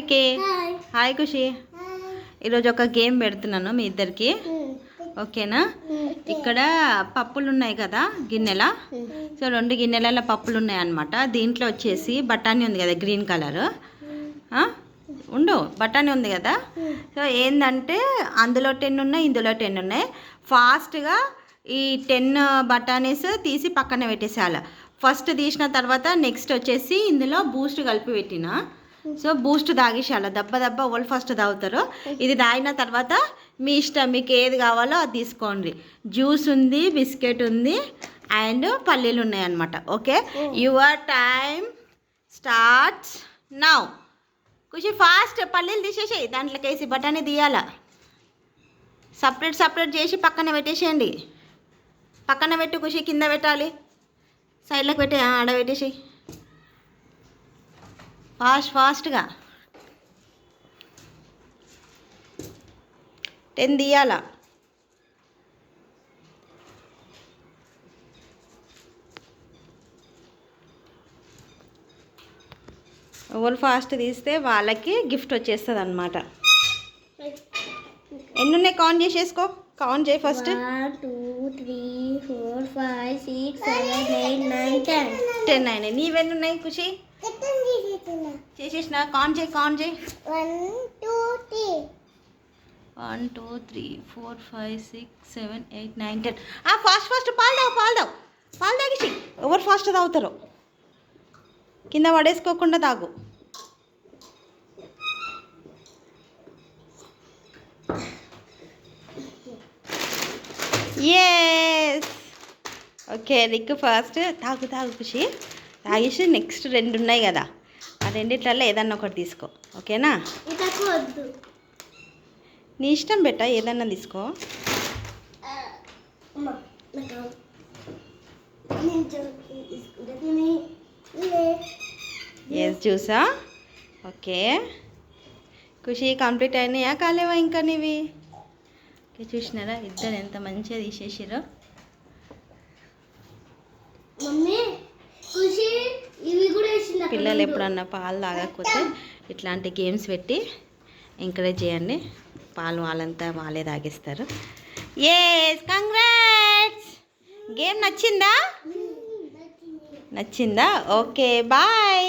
Okay hi ఖుషి. ఈరోజు ఒక game పెడుతున్నాను మీ ఇద్దరికి, ఓకేనా? ఇక్కడ పప్పులు ఉన్నాయి కదా గిన్నెల, సో 2 గిన్నెలలో పప్పులు ఉన్నాయి అన్నమాట. దీంట్లో వచ్చేసి బఠానీ ఉంది కదా, గ్రీన్ కలర్ బఠానీ ఉంది కదా. సో ఏంటంటే అందులో 10 ఉన్నాయి, ఇందులో 10 ఉన్నాయి. ఫాస్ట్గా ఈ 10 బఠానీస్ తీసి పక్కన పెట్టేసేయాలి. ఫస్ట్ తీసిన తర్వాత నెక్స్ట్ వచ్చేసి ఇందులో బూస్ట్ కలిపి పెట్టిన, సో బూస్ట్ తాగేసేయాలి. దెబ్బ వాళ్ళు ఫస్ట్ తాగుతారు. ఇది తాగిన తర్వాత మీ ఇష్టం, మీకు ఏది కావాలో అది తీసుకోండి. జ్యూస్ ఉంది, బిస్కెట్ ఉంది, అండ్ పల్లీలు ఉన్నాయి అన్నమాట. Okay, your time starts now. Khushi fast పల్లీలు తీసేసేయి, దాంట్లోకి వేసి బఠానీ తీయాల. సపరేట్ చేసి పక్కన పెట్టేసేయండి. పక్కన పెట్టు ఖుషి, కింద పెట్టాలి, సైడ్లోకి పెట్టి ఆడ పెట్టేసి ఫాస్ట్గా 10 తీయాల. ఎవరు ఫాస్ట్ తీస్తే వాళ్ళకి గిఫ్ట్ వచ్చేస్తుంది అన్నమాట. ఎన్ని ఉన్నాయి కౌంట్ చేసేసుకో, కౌంట్ చేయి ఫస్ట్. 1 2 3 4 5 6 7 8 9 10 అయినాయి. నీవెన్ని ఉన్నాయి ఖుషి? చేసేసిన కౌంట్ చేయి 1 2 3 4 5 6 7 8 9 10. ఫాస్ట్ పాలు తాగేసి. ఎవరు ఫాస్ట్ తాగుతారో కింద పడేసుకోకుండా తాగు. ఎస్, ఓకే రిక్ ఫాస్ట్. తాగు ఖుషి. తాగేసి నెక్స్ట్ 2 ఉన్నాయి కదా, ఆ రెండిట్లలో ఏదన్నా ఒకటి తీసుకో, ఓకేనా? నీ ఇష్టం బెట్ట, ఏదన్నా తీసుకో. ఎస్ జ్యూసా, ఓకే. ఖుషి కంప్లీట్ అయినాయా, కాలేవా ఇంకా నీవి? ఓకే, చూసినారా ఇద్దరు ఎంత మంచిగా తీసేసారో. పిల్లలు ఎప్పుడన్నా పాలు తాగకపోతే ఇట్లాంటి గేమ్స్ పెట్టి ఎంకరేజ్ చేయండి, పాలు వాళ్ళంతా వాళ్ళే తాగిస్తారు. Yes, congrats. గేమ్ నచ్చిందా? Okay bye.